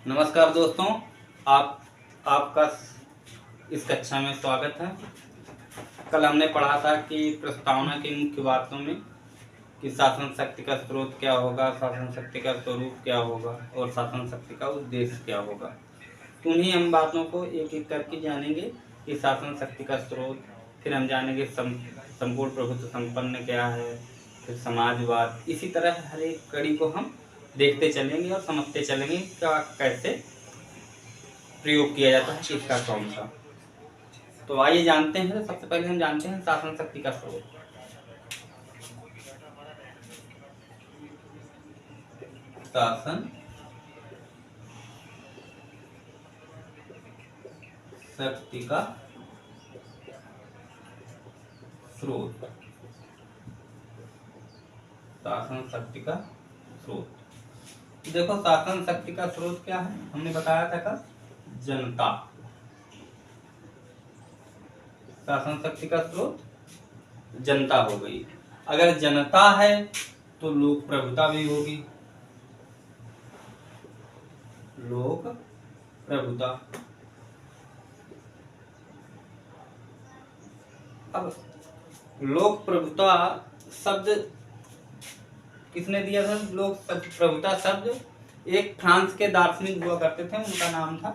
नमस्कार दोस्तों, आपका इस कक्षा में स्वागत है। कल हमने पढ़ा था कि प्रस्तावना की मुख्य बातों में कि शासन शक्ति का स्रोत क्या होगा, शासन शक्ति का स्वरूप क्या होगा और शासन शक्ति का उद्देश्य क्या होगा। तो उन्हीं हम बातों को एक एक करके जानेंगे कि शासन शक्ति का स्रोत, फिर हम जानेंगे संपूर्ण प्रभुत्व संपन्न क्या है, फिर समाजवाद। इसी तरह हर एक कड़ी को हम देखते चलेंगे और समझते चलेंगे क्या कैसे प्रयोग किया जाता है, किसका कौन सा। तो आइए जानते हैं। तो सबसे पहले हम जानते हैं शासन शक्ति का स्रोत। शासन शक्ति का स्रोत, शासन शक्ति का स्रोत। देखो, शासन शक्ति का स्रोत क्या है, हमने बताया था कल, जनता। शासन शक्ति का स्रोत जनता हो गई। अगर जनता है तो लोक प्रभुता भी होगी। लोक प्रभुता। अब लोक प्रभुता शब्द किसने दिया था? लोक प्रभुता शब्द एक फ्रांस के दार्शनिक हुआ करते थे, उनका नाम था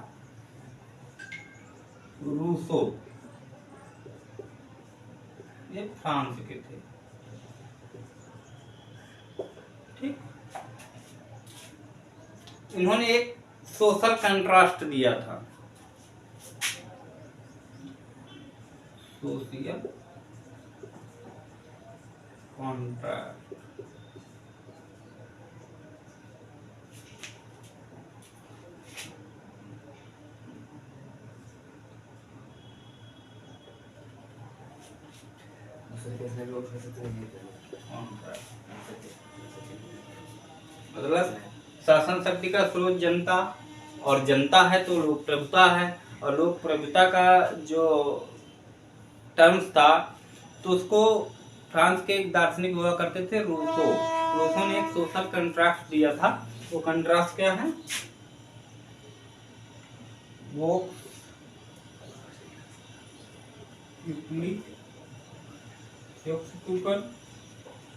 रूसो। ये फ्रांस के थे, ठीक। इन्होंने एक सोशल कंट्रास्ट दिया था, सोशल कॉन्ट्रास्ट। मतलब शासन शक्ति का स्रोत जनता, और जनता है तो लोक प्रभुता है, और लोक प्रभुता का जो टर्म्स था तो उसको फ्रांस के एक दार्शनिक हुआ करते थे रूसो। रूसो ने एक सोशल कंट्रास्ट दिया था। वो कंट्रास्ट क्या है? वो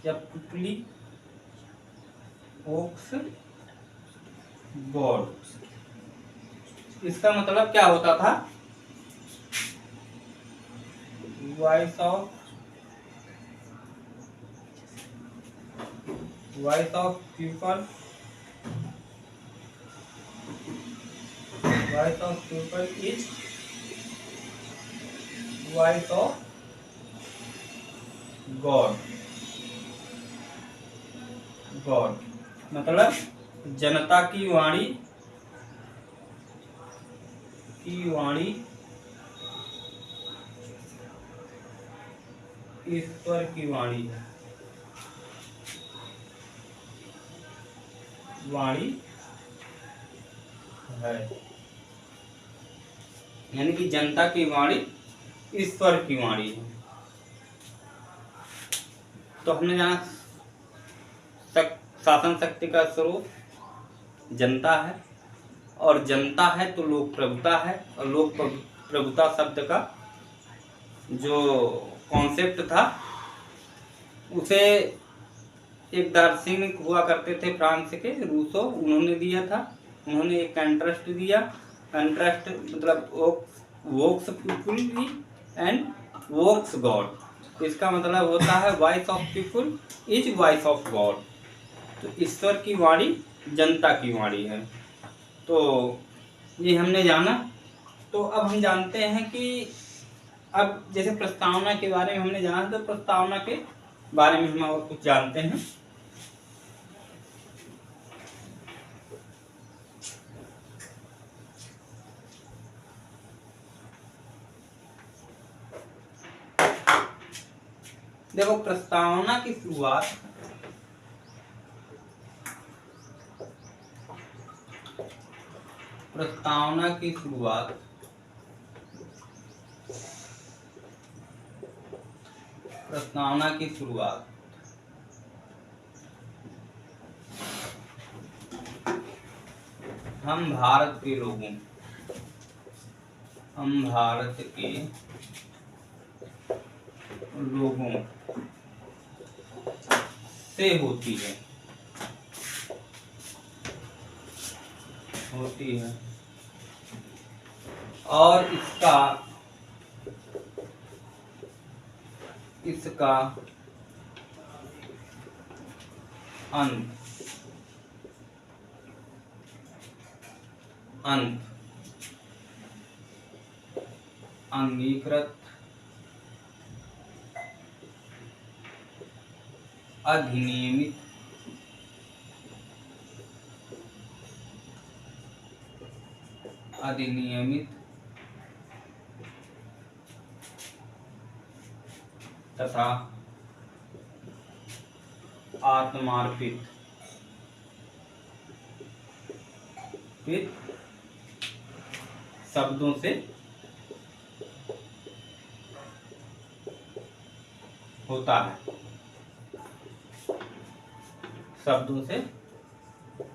या पिपली ओक्स गॉड। इसका मतलब क्या होता था? Voice of people, voice of people is voice of God. God मतलब जनता की वाणी, ईश्वर की वाणी है। यानी कि जनता की वाणी ईश्वर की वाणी है। तो हमने जाना शासन शक्ति का स्रोत जनता है, और जनता है तो लोक प्रभुता है, और लोक प्रभुता शब्द का जो कॉन्सेप्ट था उसे एक दार्शनिक हुआ करते थे फ्रांस के रूसो, उन्होंने दिया था। उन्होंने एक कंट्रास्ट दिया। कंट्रास्ट मतलब Woakes people and Woakes God. इसका मतलब होता है voice of people is voice of God. तो ईश्वर की वाणी जनता की वाणी है। तो ये हमने जाना। तो अब हम जानते हैं कि अब जैसे प्रस्तावना के बारे में हमने जाना, तो प्रस्तावना के बारे में हम और कुछ जानते हैं। देखो, प्रस्तावना की शुरुआत प्रस्तावना की शुरुआत हम भारत के लोगों, हम भारत के लोगों से होती है, होती है और इसका अंत अंगीकृत अधिनियमित तथा आत्मार्पित शब्दों से होता है, शब्दों से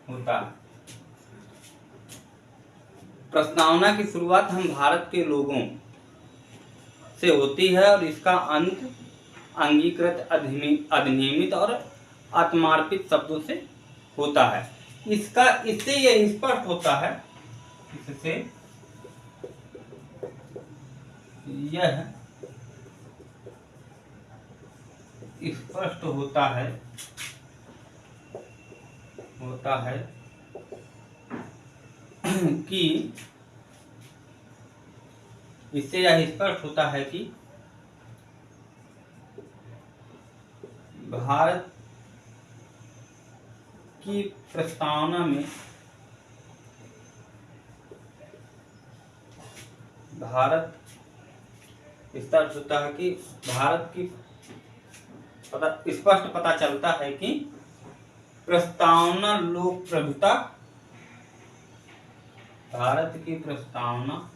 होता है। प्रस्तावना की शुरुआत हम भारत के लोगों से होती है और इसका अंत अंगीकृत अधिनियमित और आत्मार्पित शब्दों से होता है। इससे यह स्पष्ट होता है, इससे यह स्पष्ट होता है कि इससे यह स्पष्ट होता है कि भारत की प्रस्तावना में स्पष्ट होता है कि भारत की स्पष्ट पता चलता है कि प्रस्तावना लोक प्रभुता, भारत की प्रस्तावना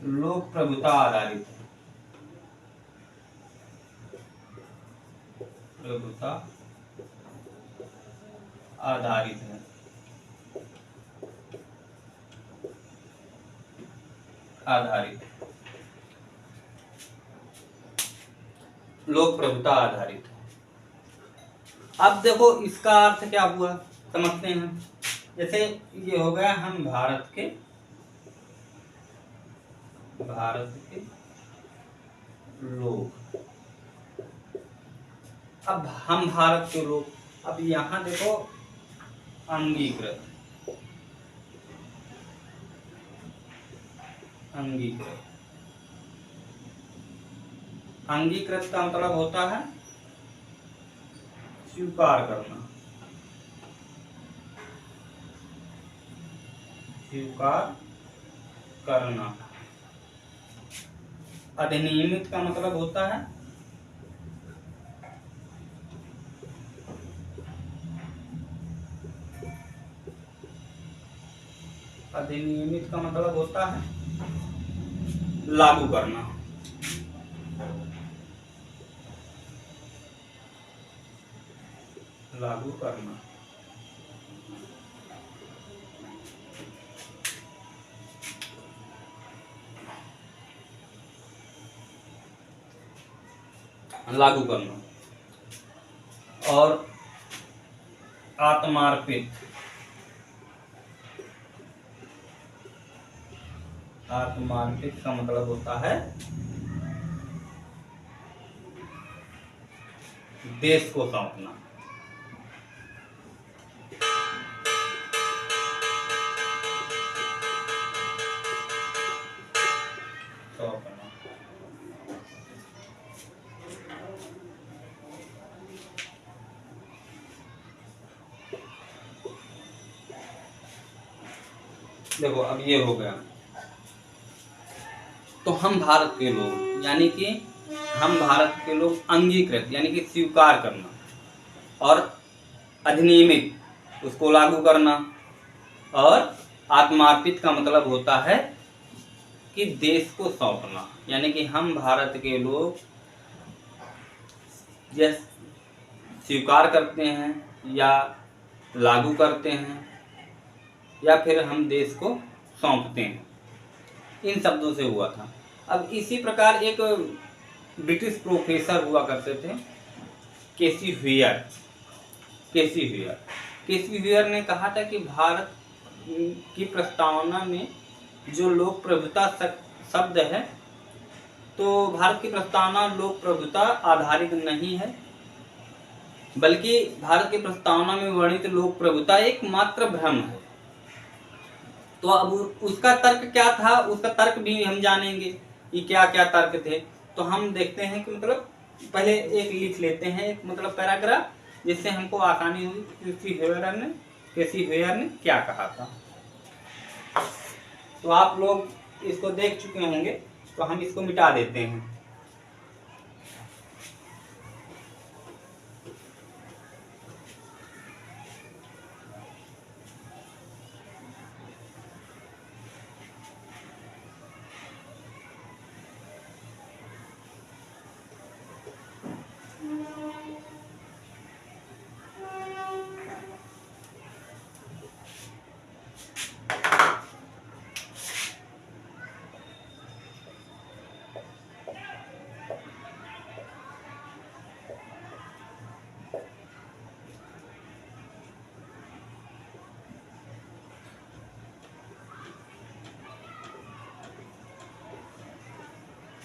लोक प्रभुता आधारित है, प्रभुता आधारित है, लोक प्रभुता आधारित है। अब देखो इसका अर्थ क्या हुआ समझते हैं। जैसे ये हो गया हम भारत के लोग। अब हम भारत के लोग, अब यहां देखो अंगीकृत का मतलब होता है स्वीकार करना। अधिनियमित का मतलब होता है लागू करना। लागू करना। और आत्मार्पित का मतलब होता है देश को सौंपना। देखो अब ये हो गया। तो हम भारत के लोग, यानी कि हम भारत के लोग अंगीकृत यानी कि स्वीकार करना, और अधिनियमित उसको लागू करना, और आत्मार्पित का मतलब होता है कि देश को सौंपना। यानी कि हम भारत के लोग यह स्वीकार करते हैं या लागू करते हैं या फिर हम देश को सौंपते हैं, इन शब्दों से हुआ था। अब इसी प्रकार एक ब्रिटिश प्रोफेसर हुआ करते थे, केसी व्हेयर। केसी व्हेयर ने कहा था कि भारत की प्रस्तावना में जो लोक प्रभुता शब्द है, तो भारत की प्रस्तावना लोक प्रभुता आधारित नहीं है, बल्कि भारत की प्रस्तावना में वर्णित लोक प्रभुता एक मात्र भ्रम है। तो अब उसका तर्क क्या था, उसका तर्क भी हम जानेंगे कि क्या क्या तर्क थे। तो हम देखते हैं कि मतलब पहले एक लिख लेते हैं, एक मतलब पैराग्राफ, जिससे हमको आसानी हुई केसी व्हेयर ने क्या कहा था। तो आप लोग इसको देख चुके होंगे, तो हम इसको मिटा देते हैं।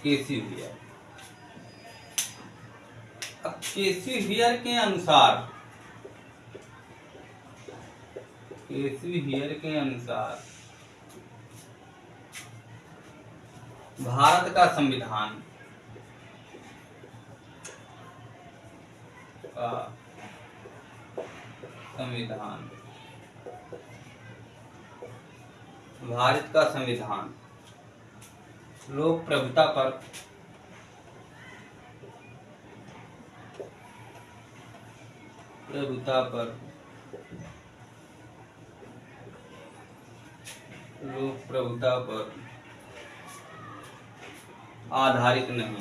केसी व्हेयर। अब केसी व्हेयर के अनुसार भारत का संविधान भारत का संविधान लोक प्रभुता पर आधारित नहीं,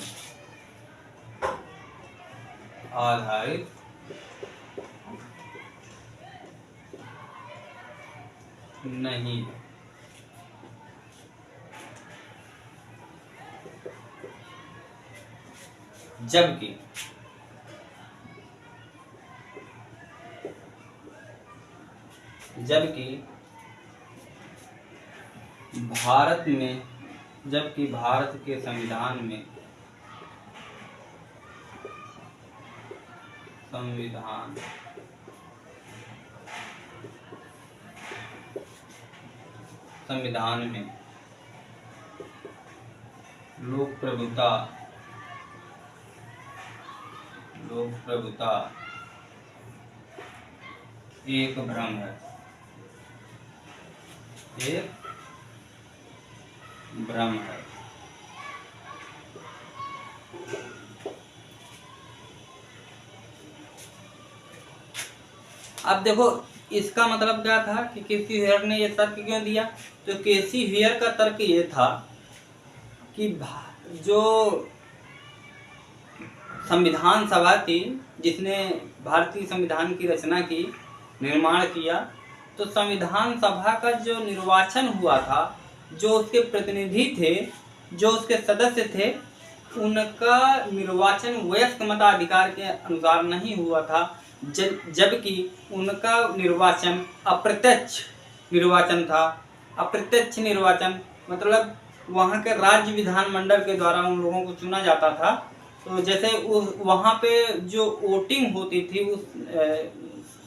जबकि भारत के संविधान में लोक प्रभुता एक भ्रम है। अब देखो इसका मतलब क्या था कि केसी व्हेयर ने यह तर्क क्यों दिया। तो केसी व्हेयर का तर्क ये था कि जो संविधान सभा थी, जिसने भारतीय संविधान की रचना की, निर्माण किया, तो संविधान सभा का जो निर्वाचन हुआ था, जो उसके प्रतिनिधि थे, जो उसके सदस्य थे, उनका निर्वाचन वयस्क मताधिकार के अनुसार नहीं हुआ था, जबकि उनका निर्वाचन अप्रत्यक्ष निर्वाचन था। अप्रत्यक्ष निर्वाचन मतलब वहाँ के राज्य विधानमंडल के द्वारा उन लोगों को चुना जाता था। तो जैसे वहाँ पे जो वोटिंग होती थी उस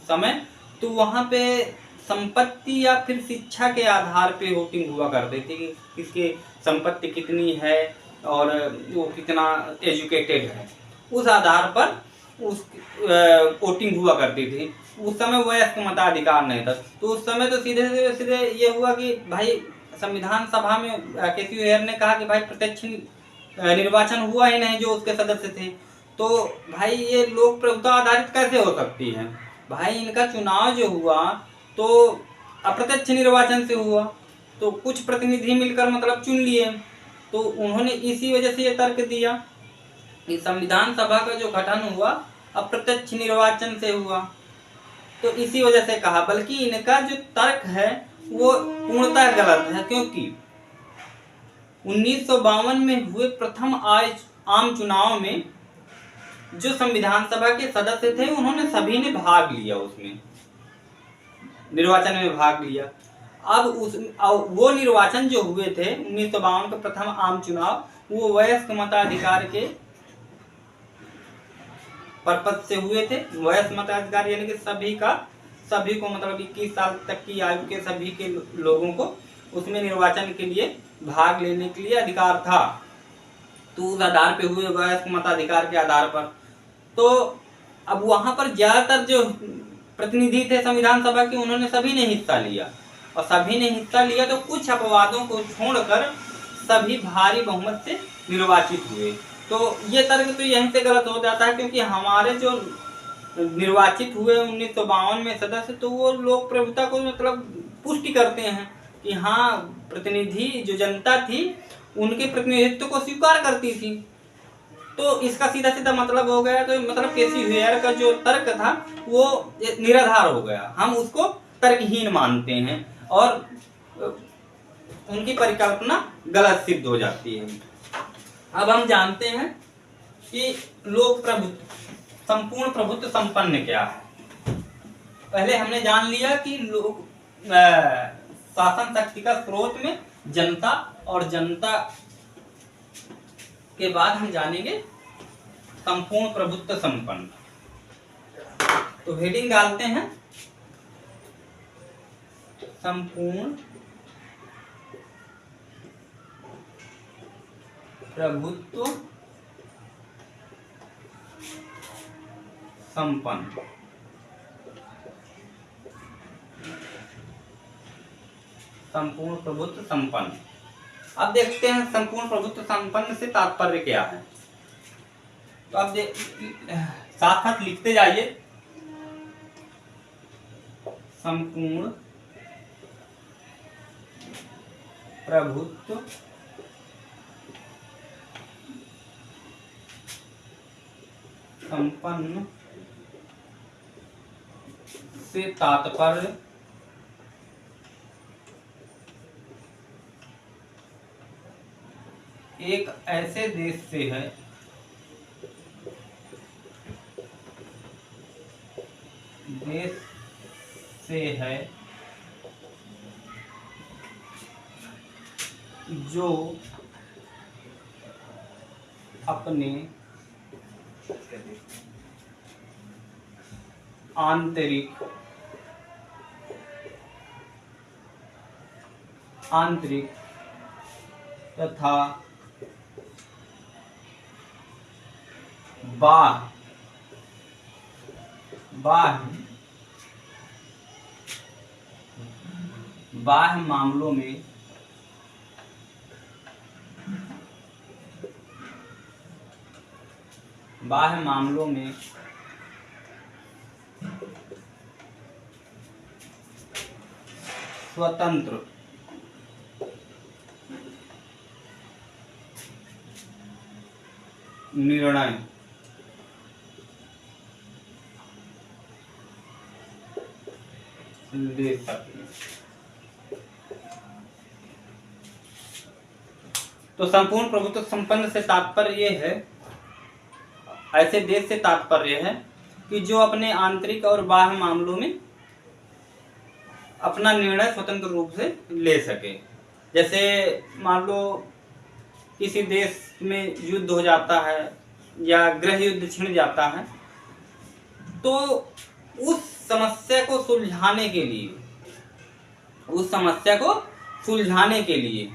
समय, तो वहाँ पे संपत्ति या फिर शिक्षा के आधार पे वोटिंग हुआ करती थी कि किसकी संपत्ति कितनी है और वो कितना एजुकेटेड है, उस आधार पर उस वोटिंग हुआ करती थी। उस समय वयस्क मताधिकार नहीं था, तो उस समय तो सीधे ये हुआ कि भाई संविधान सभा में केसी व्हेयर ने कहा कि भाई प्रत्यक्ष निर्वाचन हुआ ही नहीं जो उसके सदस्य थे, तो भाई ये लोक प्रभुता आधारित कैसे हो सकती है। भाई इनका चुनाव जो हुआ तो अप्रत्यक्ष निर्वाचन से हुआ, तो कुछ प्रतिनिधि मिलकर मतलब चुन लिए, तो उन्होंने इसी वजह से ये तर्क दिया। कि संविधान सभा का जो गठन हुआ अप्रत्यक्ष निर्वाचन से हुआ, तो इसी वजह से कहा। बल्कि इनका जो तर्क है वो पूर्णतः गलत है, क्योंकि 1952 में हुए प्रथम आम चुनाव में जो संविधान सभा के सदस्य थे उन्होंने सभी ने भाग लिया, उसमें निर्वाचन में भाग लिया। अब वो निर्वाचन जो हुए थे 1952 का प्रथम आम चुनाव, वो वयस्क मताधिकार के पर्पज से हुए थे। वयस्क मताधिकार यानी कि सभी को मतलब 21 साल तक की आयु के सभी के लोगों को उसमें निर्वाचन के लिए भाग लेने के लिए अधिकार था। तो उस आधार पे हुए, वयस्क मताधिकार के आधार पर। तो अब वहां पर ज्यादातर जो प्रतिनिधि थे संविधान सभा के, उन्होंने सभी ने हिस्सा लिया, और सभी ने हिस्सा लिया तो कुछ अपवादों को छोड़कर सभी भारी बहुमत से निर्वाचित हुए। तो ये तर्क तो यहीं से गलत हो जाता है, क्योंकि हमारे जो निर्वाचित हुए 1952 में सदस्य, तो वो लोक प्रभुता को मतलब पुष्टि करते हैं कि हाँ, प्रतिनिधि जो जनता थी उनके प्रतिनिधित्व को स्वीकार करती थी। तो इसका सीधा सीधा मतलब हो गया, तो मतलब केसी हेयर का जो तर्क था वो निराधार हो गया, हम उसको तर्कहीन मानते हैं और उनकी परिकल्पना गलत सिद्ध हो जाती है। अब हम जानते हैं कि लोक प्रभुत्व, संपूर्ण प्रभुत्व संपन्न क्या है। पहले हमने जान लिया कि लोक शासन शक्ति का स्रोत में जनता, और जनता के बाद हम जानेंगे संपूर्ण प्रभुत्व संपन्न। तो हेडिंग डालते हैं संपूर्ण प्रभुत्व संपन्न। संपूर्ण प्रभुत्व संपन्न। अब देखते हैं संपूर्ण प्रभुत्व संपन्न से तात्पर्य क्या है। तो अब साथ साथ लिखते जाइए, संपूर्ण प्रभुत्व संपन्न से तात्पर्य एक ऐसे देश से है जो अपने आंतरिक तथा बाह्य मामलों में स्वतंत्र निर्णय ले सकते। तो संपूर्ण प्रभुत्व संपन्न से तात्पर्य ये है, ऐसे देश से तात्पर्य है कि जो अपने आंतरिक और बाह्य मामलों में अपना निर्णय स्वतंत्र रूप से ले सके। जैसे मान लो किसी देश में युद्ध हो जाता है या गृह युद्ध छिड़ जाता है, तो उस समस्या को सुलझाने के लिए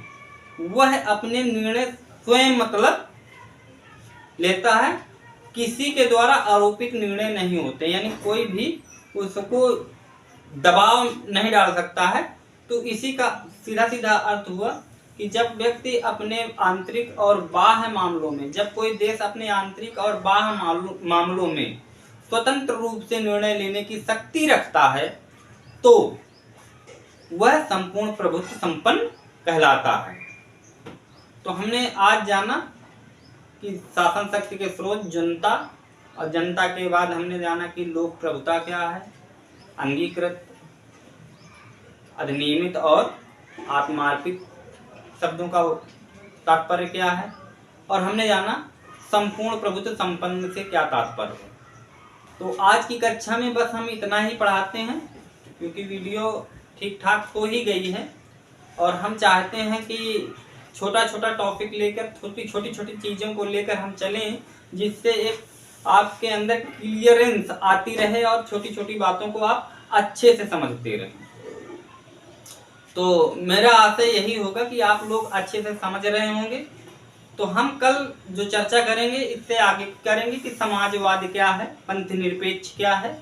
वह अपने निर्णय स्वयं मतलब लेता है, किसी के द्वारा आरोपित निर्णय नहीं होते, यानी कोई भी उसको दबाव नहीं डाल सकता है। तो इसी का सीधा सीधा अर्थ हुआ कि जब व्यक्ति अपने आंतरिक और बाह्य मामलों में, जब कोई देश अपने आंतरिक और बाह्य मामलों में स्वतंत्र रूप से निर्णय लेने की शक्ति रखता है, तो वह संपूर्ण प्रभुत्व संपन्न कहलाता है। तो हमने आज जाना कि शासन शक्ति के स्रोत जनता, और जनता के बाद हमने जाना कि लोक प्रभुता क्या है, अंगीकृत, अधिनियमित और आत्मार्पित शब्दों का तात्पर्य क्या है, और हमने जाना संपूर्ण प्रभुत्व संपन्न से क्या तात्पर्य है। तो आज की कक्षा में बस हम इतना ही पढ़ाते हैं, क्योंकि वीडियो ठीक ठाक हो ही गई है और हम चाहते हैं कि छोटा छोटा टॉपिक लेकर, छोटी छोटी चीज़ों को लेकर हम चलें, जिससे एक आपके अंदर क्लियरेंस आती रहे और छोटी छोटी बातों को आप अच्छे से समझते रहें। तो मेरा आशय यही होगा कि आप लोग अच्छे से समझ रहे होंगे। तो हम कल जो चर्चा करेंगे, इससे आगे करेंगे कि समाजवाद क्या है, पंथ निरपेक्ष क्या है,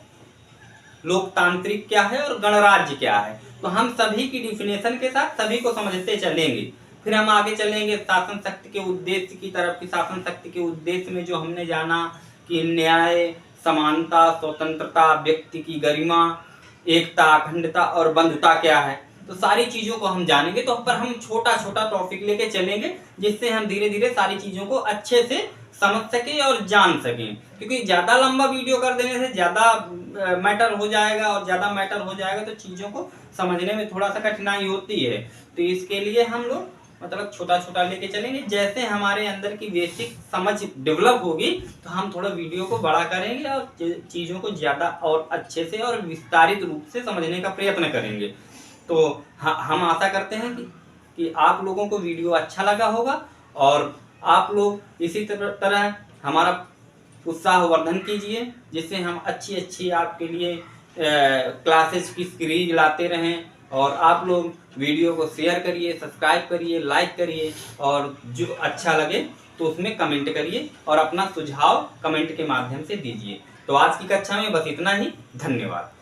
लोकतांत्रिक क्या है और गणराज्य क्या है। तो हम सभी की डिफिनेशन के साथ सभी को समझते चलेंगे। फिर हम आगे चलेंगे शासन शक्ति के उद्देश्य की तरफ। कि शासन शक्ति के उद्देश्य में जो हमने जाना कि न्याय, समानता, स्वतंत्रता, व्यक्ति की गरिमा, एकता, अखंडता और बंधुता क्या है, तो सारी चीज़ों को हम जानेंगे। तो पर हम छोटा छोटा टॉपिक लेके चलेंगे, जिससे हम धीरे धीरे सारी चीज़ों को अच्छे से समझ सकें और जान सकें। क्योंकि ज़्यादा लंबा वीडियो कर देने से ज़्यादा मैटर हो जाएगा, और ज़्यादा मैटर हो जाएगा तो चीज़ों को समझने में थोड़ा सा कठिनाई होती है। तो इसके लिए हम लोग मतलब छोटा छोटा लेके चलेंगे। जैसे हमारे अंदर की बेसिक समझ डेवलप होगी तो हम थोड़ा वीडियो को बड़ा करेंगे और चीज़ों को ज़्यादा और अच्छे से और विस्तारित रूप से समझने का प्रयत्न करेंगे। तो हम आशा करते हैं कि आप लोगों को वीडियो अच्छा लगा होगा, और आप लोग इसी तरह हमारा उत्साहवर्धन कीजिए, जिससे हम अच्छी आपके लिए क्लासेस की सीरीज लाते रहें। और आप लोग वीडियो को शेयर करिए, सब्सक्राइब करिए, लाइक करिए, और जो अच्छा लगे तो उसमें कमेंट करिए और अपना सुझाव कमेंट के माध्यम से दीजिए। तो आज की कक्षा में बस इतना ही। धन्यवाद।